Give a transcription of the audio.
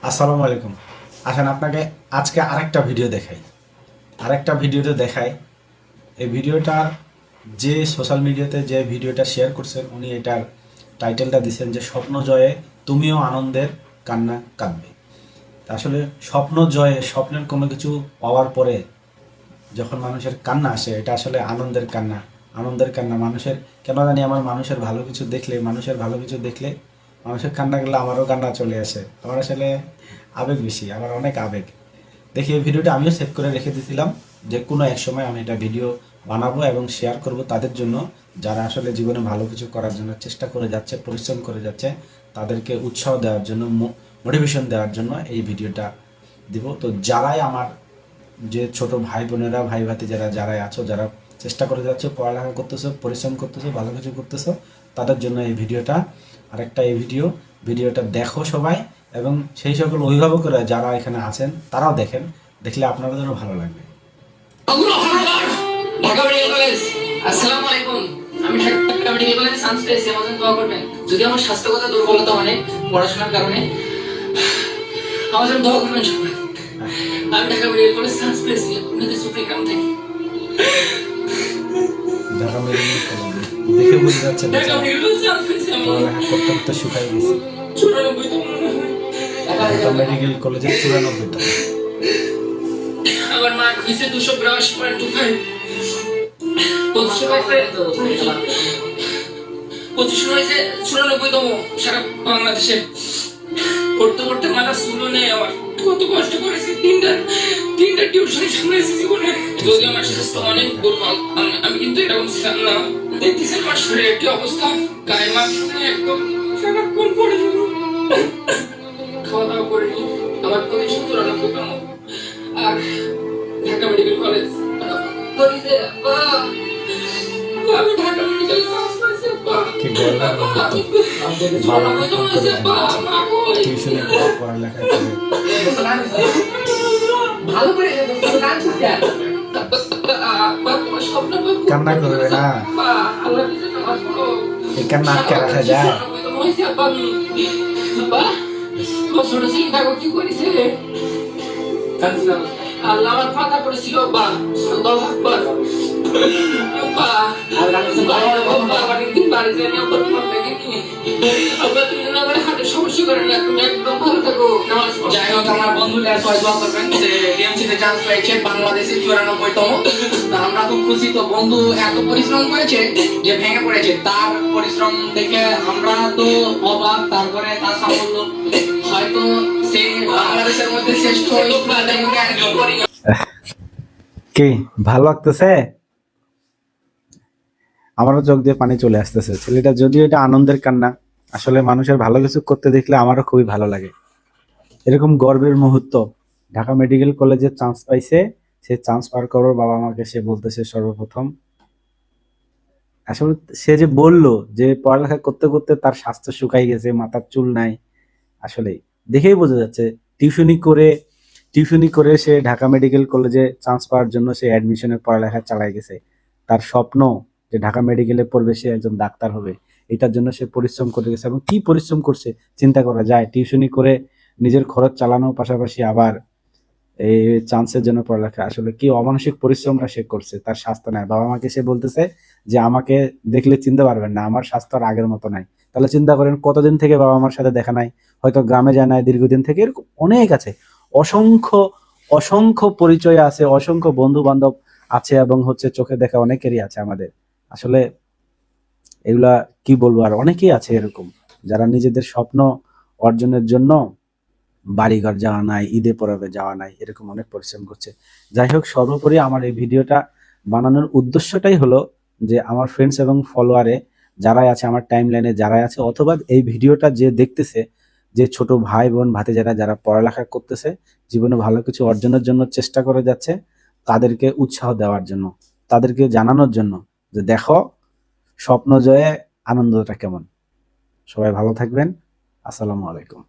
আসসালামু আলাইকুম। আসেন আপনাকে আজকে আরেকটা ভিডিওতে দেখাই। এই ভিডিওটার যে সোশ্যাল মিডিয়াতে যে ভিডিওটা শেয়ার করছেন উনি এটার টাইটেলটা দিচ্ছেন যে স্বপ্ন জয়ে তুমিও আনন্দের কান্না কাঁদবে। তা আসলে স্বপ্ন জয়ে স্বপ্নের কোনো কিছু পাওয়ার পরে যখন মানুষের কান্না আসে এটা আসলে আনন্দের কান্না মানুষের কেন জানি আমার মানুষের ভালো কিছু দেখলে মানুষের কান্না গেলে আমারও কান্না চলে আসে। আমার আসলে আবেগ বেশি, আমার অনেক আবেগ। দেখি এই ভিডিওটা আমিও সেভ করে রেখে দিয়েছিলাম যে কোনো এক সময় আমি এটা ভিডিও বানাবো এবং শেয়ার করব তাদের জন্য যারা আসলে জীবনে ভালো কিছু করার জন্য চেষ্টা করে যাচ্ছে, পরিশ্রম করে যাচ্ছে, তাদেরকে উৎসাহ দেওয়ার জন্য, মোটিভেশন দেওয়ার জন্য এই ভিডিওটা দিব। তো যারাই আমার যে ছোট ভাই বোনেরা, ভাই ভাতিজারা যারাই আছো, যারা চেষ্টা করে যাচ্ছ, পড়ালেখা করতেছো, পরিশ্রম করতেছো, ভালো কিছু করতেছো, তাদের জন্য এই ভিডিওটা। আরেকটা এই ভিডিওটা দেখো সবাই, এবং সেই সকল অভিভাবকরা যারা এখানে আছেন তারাও দেখেন, দেখলে আপনাদের জন্য ভালো লাগবে। ঢাকা মেডিকেল কলেজ, আসসালামু আলাইকুম। আমি ঢাকা মেডিকেল কলেজে চান্স পেয়েছি, আমার জন্য দোয়া করবেন। যদি আমার স্বাস্থ্যগত দুর্বলতা মানে পড়াশোনার কারণে, আমার জন্য দোয়া করবেন সবাই। আমি ঢাকা মেডিকেল কলেজে চান্স পেয়েছি, আপনাদের চট্টগ্রাম থেকে। ঢাকা মেডিকেল কলেজে দেখে বুঝে যাচ্ছে ঢাকা মেডিকেল কলেজে চান্স পেয়েছি আমি। পড়ালেখা করতে করতে শুকাই গেছি। 94 ঢাকা মেডিকেল কলেজে 94 আমার মার্ক হয়েছে 282.25। পজিশন হয়েছে 94তম সারা বাংলাদেশে। পড়তে পড়তে মাথা চুলো নেই আমার। কত কষ্ট করেছি, তিনটা টিউশন সামলাইছি জীবনে। যদি আমার স্বাস্থ্য অনেক দুর্বল, আমি কিন্তু এরকম ছিলাম না। দেখতেছি আমার শরীরের কি অবস্থা, গায়ে মাংস নেই একদম, সারাক্ষণ পড়ে যাব। খাওয়া দাওয়া করিনি, আমার পজিশন 94তম। আর ঢাকা মেডিকেল কলেজ আমি ঢাকা মেডিকেল টিউশনে পড়ালেখা করে ভালো করে কান্না করবে না, এই কান্না আটকে রাখা যায়? ছোট চিন্তা করতে করেছে আল্লাহ আমার কথা করেছিল বা আল্লাহু আকবার বা দিন বাড়িতে নিয়ে সমস্যা করে না, তুমি একদম ভালো থাকো। যাই হোক, আমার বন্ধুরা সবাই দোয়া করবেন যে ডিএমসিতে চান্স পেয়েছে, বাংলাদেশে 94তম। আমরা খুব খুশি। তো বন্ধু এত পরিশ্রম করেছে যে ভেঙে পড়েছে, তার পরিশ্রম দেখে আমরা তো অবাক। তারপরে তার সাফল্য হয়তো সে বাংলাদেশের মধ্যে শ্রেষ্ঠ কি ভালো লাগতেছে? আমারও চোখ দিয়ে পানি চলে আসতেছে। ছেলেটা যদিও এটা আনন্দের কান্না, আসলে মানুষের ভালো কিছু করতে দেখলে আমারও খুবই ভালো লাগে। এরকম গর্বের মুহূর্ত, ঢাকা মেডিকেল কলেজে চান্স পাইছে, সে চান্স পার করার বাবা মাকে সে বলতেছে সর্বপ্রথম। আসলে সে যে বললো যে পড়ালেখা করতে করতে তার স্বাস্থ্য শুকাই গেছে, মাথার চুল নাই, আসলে দেখেই বোঝা যাচ্ছে। টিউশনি করে সে ঢাকা মেডিকেল কলেজে চান্স পাওয়ার জন্য সে অ্যাডমিশনের পড়ালেখা চালাই গেছে। তার স্বপ্ন যে ঢাকা মেডিকেলে পড়বে, সে একজন ডাক্তার হবে, এটার জন্য সে পরিশ্রম করে গেছে। এবং কি পরিশ্রম করছে চিন্তা করা যায়। টিউশনি করে নিজের খরচ চালানোর পাশাপাশি আবার এই চান্সের জন্য পড়ালেখা, আসলে কি অমানসিক পরিশ্রমটা সে করছে। তার স্বাস্থ্য নাই, বাবা মাকে সে বলতেছে যে আমাকে দেখলে চিনতে পারবেন না, আমার স্বাস্থ্য আর আগের মতো নাই। তাহলে চিন্তা করেন কতদিন থেকে বাবা মার সাথে দেখা নাই, হয়তো গ্রামে যায় নাই দীর্ঘদিন থেকে, এরকম অনেক আছে। অসংখ্য অসংখ্য পরিচয় আছে, অসংখ্য বন্ধু বান্ধব আছে, এবং হচ্ছে চোখে দেখা অনেকেরই আছে আমাদের। আসলে এগুলা কি বলবো, আর অনেকেই আছে এরকম যারা নিজেদের স্বপ্ন অর্জনের জন্য বাড়িঘর যাওয়া নাই, ঈদে পরবে যাওয়া নাই, এরকম অনেক পরিশ্রম করছে। যাই হোক, সর্বোপরি আমার এই ভিডিওটা বানানোর উদ্দেশ্যটাই হলো যে আমার ফ্রেন্ডস এবং ফলোয়ারে যারাই আছে, আমার টাইম লাইনে যারাই আছে, অথবা এই ভিডিওটা যে দেখতেছে, যে ছোট ভাই বোন ভাতিজারা যারা পড়ালেখা করতেছে, জীবনে ভালো কিছু অর্জনের জন্য চেষ্টা করে যাচ্ছে, তাদেরকে উৎসাহ দেওয়ার জন্য, তাদেরকে জানানোর জন্য যে দেখো স্বপ্ন জয়ে আনন্দটা কেমন। সবাই ভালো থাকবেন। আসসালামু আলাইকুম।